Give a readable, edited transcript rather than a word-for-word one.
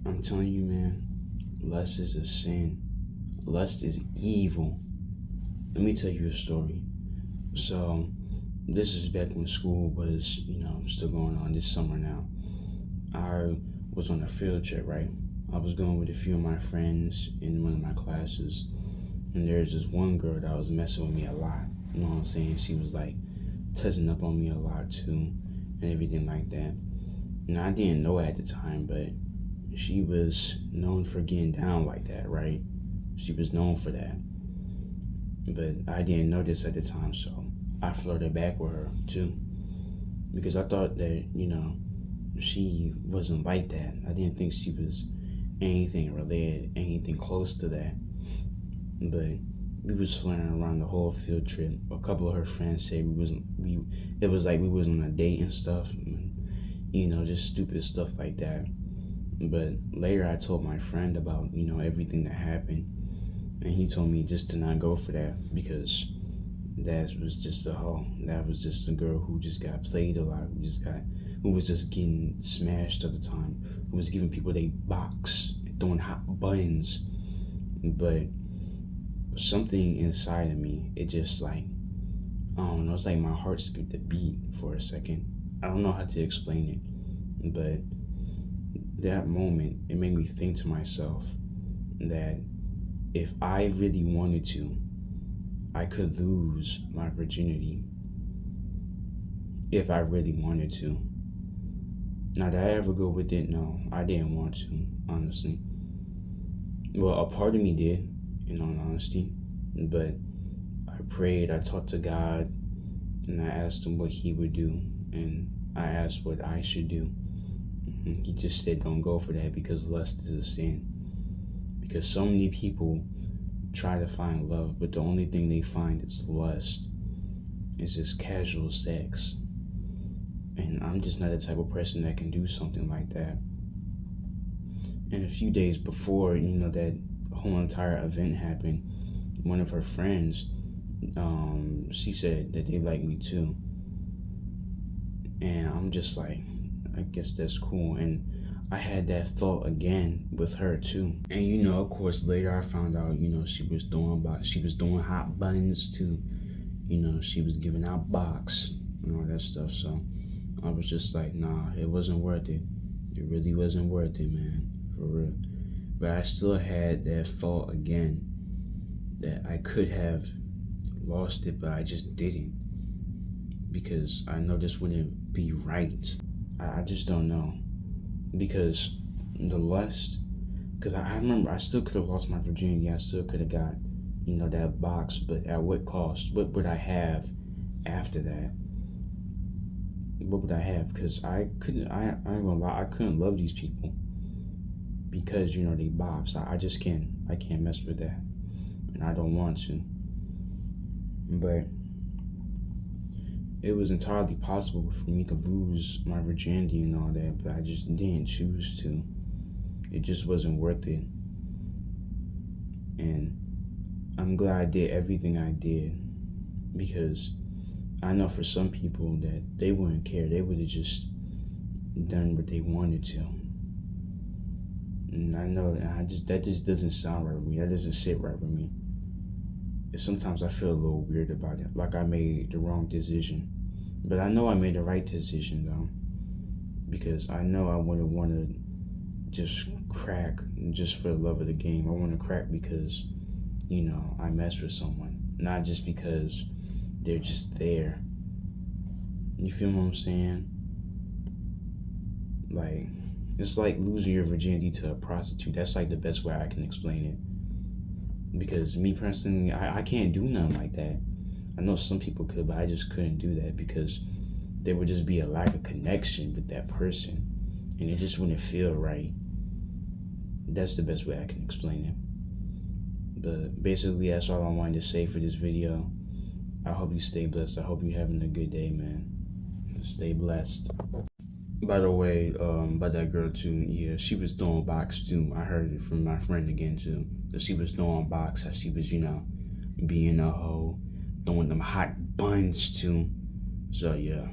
I'm telling you, man, lust is a sin. Lust is evil. Let me tell you a story. So, this is back when school was, still going on this summer now. I was on a field trip, right? I was going with a few of my friends in one of my classes. And there's this one girl that was messing with me a lot. You know what I'm saying? She was like touching up on me a lot too and everything like that. And I didn't know at the time, but she was known for getting down like that, right? She was known for that. But I didn't know this at the time, so I flirted back with her too. Because I thought that, she wasn't like that. I didn't think she was anything related, anything close to that. But we was flirting around the whole field trip. A couple of her friends said it was like we was on a date and stuff, and, just stupid stuff like that. But later I told my friend about, everything that happened, and he told me just to not go for that because that was just a hoe. That was just a girl who just got played a lot, who was just getting smashed all the time, who was giving people they box, throwing hot buns. But something inside of me, it just like, I don't know, it's like my heart skipped a beat for a second. I don't know how to explain it, but that moment, it made me think to myself that if I really wanted to, I could lose my virginity if I really wanted to. Now, did I ever go with it? No, I didn't want to, honestly. Well, a part of me did, in all honesty, but I prayed, I talked to God, and I asked him what he would do, and I asked what I should do. And he just said, don't go for that because lust is a sin. Because so many people try to find love, but the only thing they find is lust. It's just casual sex. And I'm just not the type of person that can do something like that. And a few days before, that whole entire event happened, one of her friends, she said that they like me too. And I'm just like, I guess that's cool. And I had that thought again with her too. And of course later I found out, she was doing hot buns too. She was giving out box and all that stuff. So I was just like, nah, it wasn't worth it. It really wasn't worth it, man. For real. But I still had that thought again that I could have lost it, but I just didn't. Because I know this wouldn't be right. I just don't know. Because the lust, because I remember I still could have lost my virginity. I still could have got, that box, but at what cost? What would I have after that? What would I have? Because I ain't gonna lie, I couldn't love these people because, they bops. I just can't. I can't mess with that. And I don't want to. But it was entirely possible for me to lose my virginity and all that, but I just didn't choose to. It just wasn't worth it. And I'm glad I did everything I did because I know for some people that they wouldn't care. They would have just done what they wanted to. And I know that just doesn't sound right with me. That doesn't sit right with me. And sometimes I feel a little weird about it, like I made the wrong decision. But I know I made the right decision though, because I know I wouldn't want to just crack just for the love of the game. I want to crack because, I mess with someone, not just because they're just there. You feel what I'm saying? Like, it's like losing your virginity to a prostitute. That's like the best way I can explain it. Because me personally, I can't do nothing like that. I know some people could, but I just couldn't do that because there would just be a lack of connection with that person. And it just wouldn't feel right. That's the best way I can explain it. But basically, that's all I wanted to say for this video. I hope you stay blessed. I hope you're having a good day, man. Stay blessed. By the way, about that girl too, yeah, she was throwing box too. I heard it from my friend again too. That she was throwing box, how she was, being a hoe, throwing them hot buns too. So yeah.